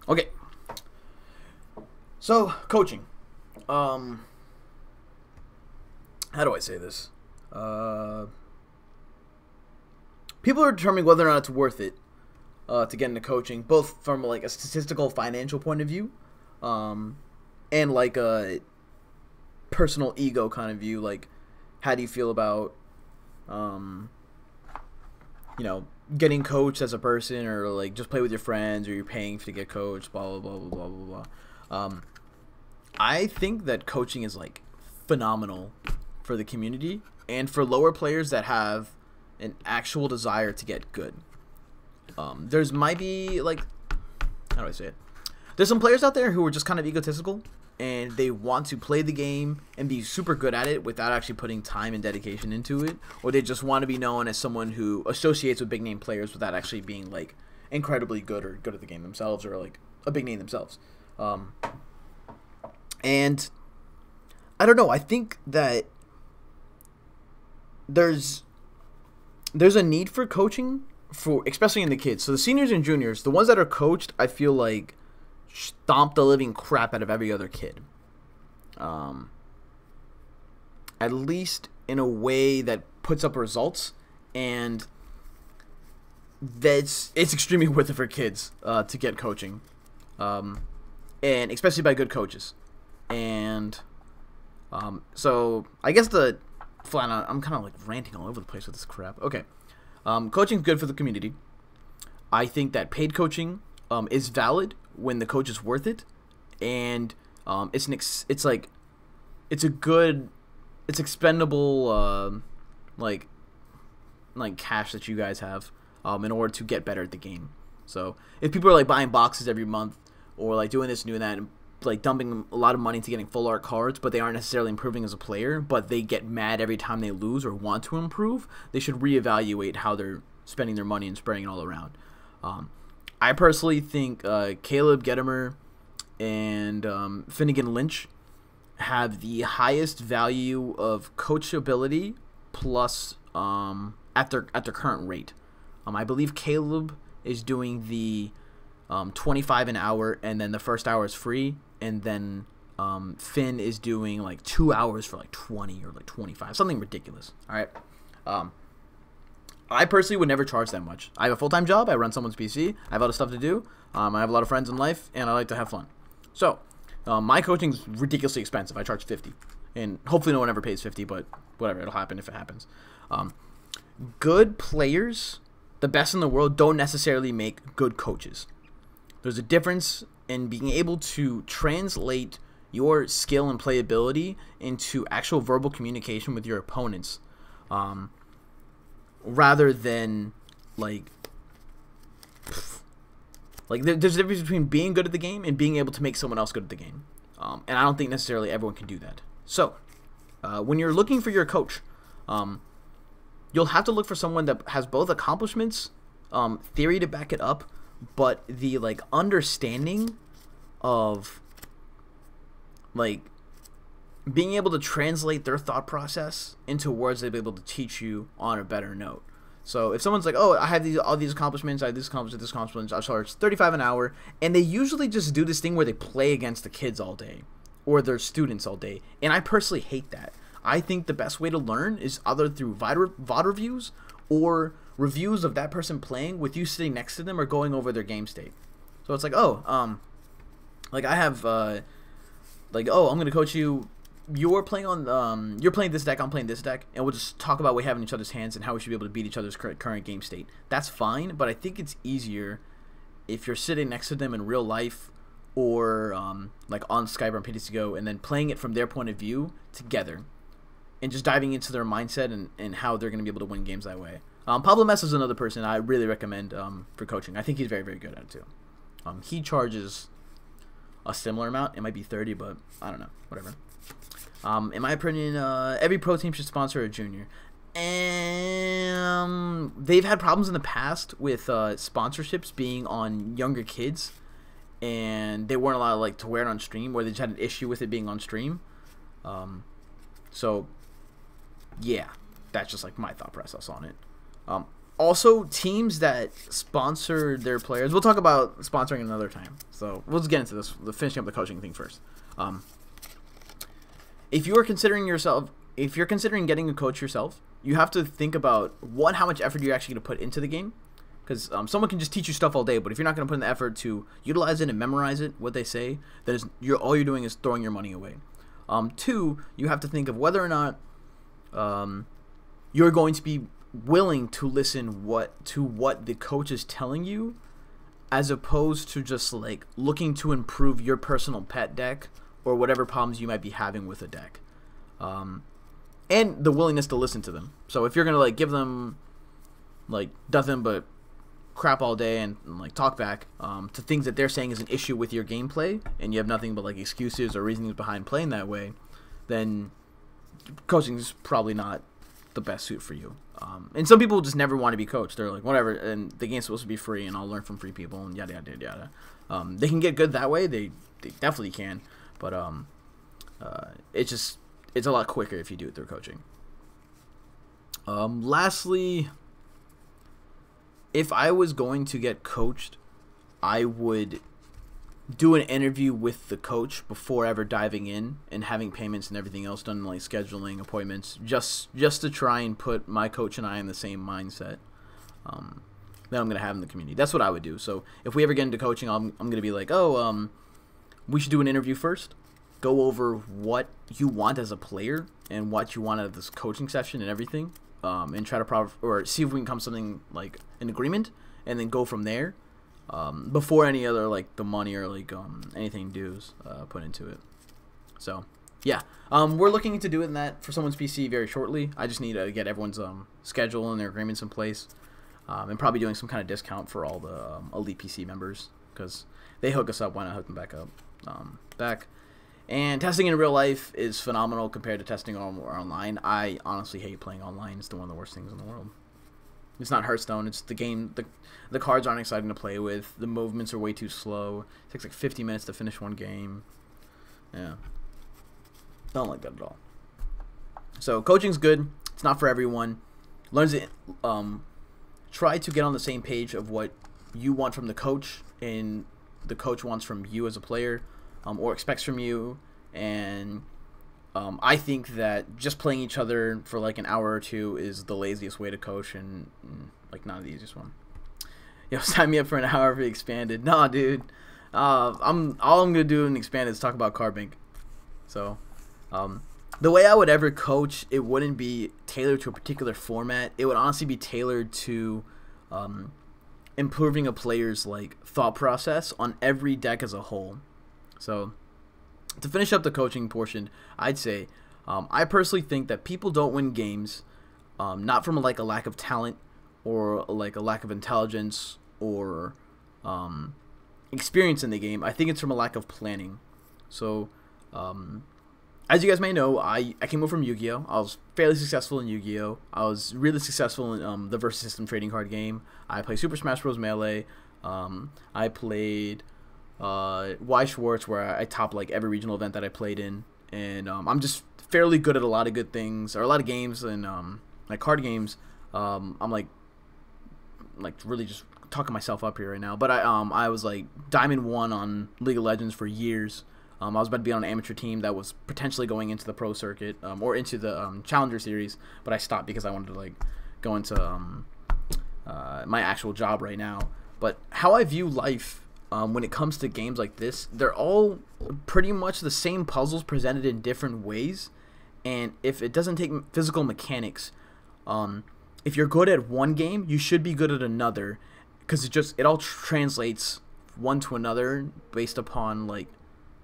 Okay. So, coaching. How do I say this? People are determining whether or not it's worth it to get into coaching, both from like a statistical, financial point of view, and like a personal ego kind of view. Like, how do you feel about, um, getting coached as a person, or like just play with your friends, or you're paying to get coached, blah blah blah blah blah blah blah. I think that coaching is like phenomenal for the community and for lower players that have an actual desire to get good. There's might be like, how do I say it? There's some players out there who are just kind of egotistical and they want to play the game and be super good at it without actually putting time and dedication into it, or they just want to be known as someone who associates with big name players without actually being like incredibly good or good at the game themselves, or like a big name themselves. And I don't know. I think that there's a need for coaching for, especially in the kids. So the seniors and juniors, the ones that are coached, I feel like stomp the living crap out of every other kid. At least in a way that puts up results, and it's extremely worth it for kids to get coaching, and especially by good coaches. And so I guess I'm kind of like ranting all over the place with this crap. Okay, coaching's good for the community. I think that paid coaching is valid when the coach is worth it, and it's expendable like cash that you guys have in order to get better at the game. So if people are like buying boxes every month, or like doing this and doing that, and like dumping a lot of money into getting full art cards, but they aren't necessarily improving as a player, but they get mad every time they lose or want to improve, they should reevaluate how they're spending their money and spreading it all around. I personally think Caleb Gettimer and Finnegan Lynch have the highest value of coachability plus at their current rate. I believe Caleb is doing the 25 an hour, and then the first hour is free, and then Finn is doing like 2 hours for like 20 or like 25, something ridiculous. All right. I personally would never charge that much. I have a full-time job. I run someone's PC. I have other stuff to do. I have a lot of friends in life, and I like to have fun. So my coaching is ridiculously expensive. I charge $50, and hopefully no one ever pays $50, but whatever, it'll happen if it happens. Good players, the best in the world, don't necessarily make good coaches. There's a difference in being able to translate your skill and playability into actual verbal communication with your opponents, rather than like there's a difference between being good at the game and being able to make someone else good at the game, and I don't think necessarily everyone can do that. So when you're looking for your coach, you'll have to look for someone that has both accomplishments, theory to back it up, but the like understanding of like being able to translate their thought process into words they'll be able to teach you on a better note. So if someone's like, oh, I have all these accomplishments, I have this accomplishment, I charge 35 an hour, and they usually just do this thing where they play against the kids all day or their students all day, and I personally hate that. I think the best way to learn is either through VOD reviews or reviews of that person playing with you sitting next to them or going over their game state. So it's like, oh, like I have, like, oh, I'm gonna coach you. You're playing on, you're playing this deck, I'm playing this deck, and we'll just talk about what we have in each other's hands and how we should be able to beat each other's current game state. That's fine, but I think it's easier if you're sitting next to them in real life, or like on Skype or on PTCGO, and then playing it from their point of view together, and just diving into their mindset and how they're going to be able to win games that way. Pablo Mess is another person I really recommend for coaching. I think he's very, very good at it too. He charges a similar amount. It might be 30, but I don't know. Whatever. In my opinion, every pro team should sponsor a junior. And they've had problems in the past with sponsorships being on younger kids, and they weren't allowed like to wear it on stream, or they just had an issue with it being on stream. So yeah, that's just like my thought process on it. Also, teams that sponsor their players. We'll talk about sponsoring another time. So we'll just get into this. Finishing up the coaching thing first. If you are considering getting a coach yourself, you have to think about how much effort you're actually going to put into the game. Because someone can just teach you stuff all day, but if you're not going to put in the effort to utilize it and memorize it, what they say, then all you're doing is throwing your money away. 2, you have to think of whether or not you're going to be willing to listen to what the coach is telling you, as opposed to just like looking to improve your personal pet deck or whatever problems you might be having with a deck, and the willingness to listen to them. So if you're gonna like give them like nothing but crap all day and like talk back to things that they're saying is an issue with your gameplay, and you have nothing but like excuses or reasonings behind playing that way, then coaching is probably not the best suit for you. And some people just never want to be coached. They're like, whatever, and the game's supposed to be free, and I'll learn from free people, and yada, yada, yada. They can get good that way. They definitely can. But it's a lot quicker if you do it through coaching. Lastly, if I was going to get coached, I would do an interview with the coach before ever diving in and having payments and everything else done, like scheduling appointments, just to try and put my coach and I in the same mindset that I'm going to have in the community. That's what I would do. So if we ever get into coaching, I'm going to be like, we should do an interview first, go over what you want as a player and what you want out of this coaching session and everything, and try to see if we can come something like an agreement, and then go from there. Before any other like the money or like anything dues put into it. So yeah, we're looking into doing that for someone's PC very shortly. I just need to get everyone's schedule and their agreements in place, and probably doing some kind of discount for all the elite PC members, because they hook us up. Why not hook them back up? And testing in real life is phenomenal compared to testing online. I honestly hate playing online. It's one of the worst things in the world. It's not Hearthstone. It's the game. The cards aren't exciting to play with. The movements are way too slow. It takes like 50 minutes to finish one game. Yeah. Don't like that at all. So coaching's good. It's not for everyone. Try to get on the same page of what you want from the coach and the coach wants from you as a player, or expects from you. And I think that just playing each other for like an hour or two is the laziest way to coach, and like not the easiest one. Yo, sign me up for an hour for expanded. Nah, dude. All I'm gonna do in expanded is talk about card bank. So, the way I would ever coach, it wouldn't be tailored to a particular format. It would honestly be tailored to improving a player's like thought process on every deck as a whole. So, to finish up the coaching portion, I'd say I personally think that people don't win games not from like a lack of talent or like a lack of intelligence or experience in the game. I think it's from a lack of planning. So as you guys may know, I came over from Yu-Gi-Oh! I was fairly successful in Yu-Gi-Oh! I was really successful in the Versus System trading card game. I played Super Smash Bros. Melee. I played Y Schwartz, where I topped like every regional event that I played in, and I'm just fairly good at a lot of good things, or a lot of games, and like card games. I'm like really just talking myself up here right now, but I was like Diamond 1 on League of Legends for years. I was about to be on an amateur team that was potentially going into the pro circuit, or into the Challenger series, but I stopped because I wanted to like go into my actual job right now. But how I view life when it comes to games like this, they're all pretty much the same puzzles presented in different ways. And if it doesn't take physical mechanics, if you're good at one game, you should be good at another, because it all translates one to another based upon like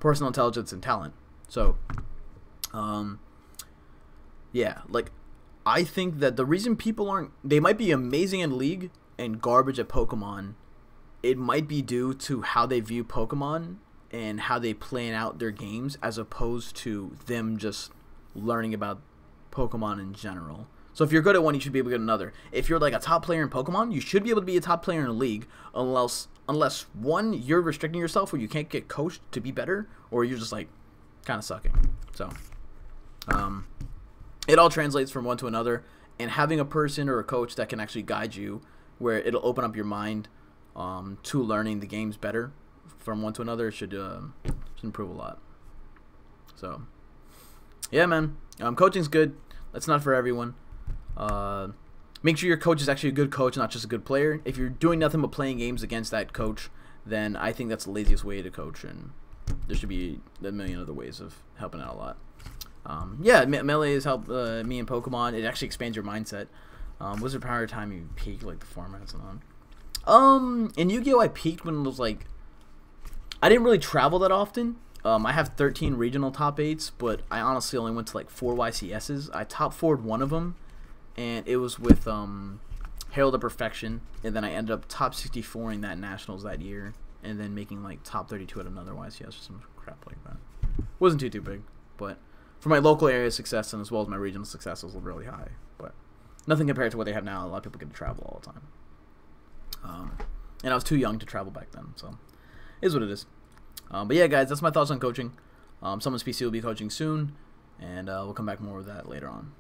personal intelligence and talent. So, yeah, like I think that the reason people they might be amazing in League and garbage at Pokemon, it might be due to how they view Pokemon and how they plan out their games, as opposed to them just learning about Pokemon in general. So if you're good at one, you should be able to get another. If you're like a top player in Pokemon, you should be able to be a top player in a league, unless one, you're restricting yourself, or you can't get coached to be better, or you're just like kind of sucking. So it all translates from one to another, and having a person or a coach that can actually guide you, where it'll open up your mind to learning the games better from one to another, should improve a lot. So, yeah, man, coaching's good. That's not for everyone. Make sure your coach is actually a good coach, not just a good player. If you're doing nothing but playing games against that coach, then I think that's the laziest way to coach, and there should be a million other ways of helping out a lot. Yeah, Melee has helped me in Pokemon. It actually expands your mindset. Wizard Power time you peak like the formats and on. In Yu-Gi-Oh! I peaked when it was like, I didn't really travel that often. I have 13 regional top 8s, but I honestly only went to like 4 YCSs. I top 4'd one of them, and it was with Herald of Perfection, and then I ended up top 64ing that Nationals that year, and then making like top 32 at another YCS or some crap like that. Wasn't too big, but for my local area success and as well as my regional success was really high, but nothing compared to what they have now. A lot of people get to travel all the time. And I was too young to travel back then, so it is what it is. But yeah, guys, that's my thoughts on coaching. Someone's PC will be coaching soon, and we'll come back more with that later on.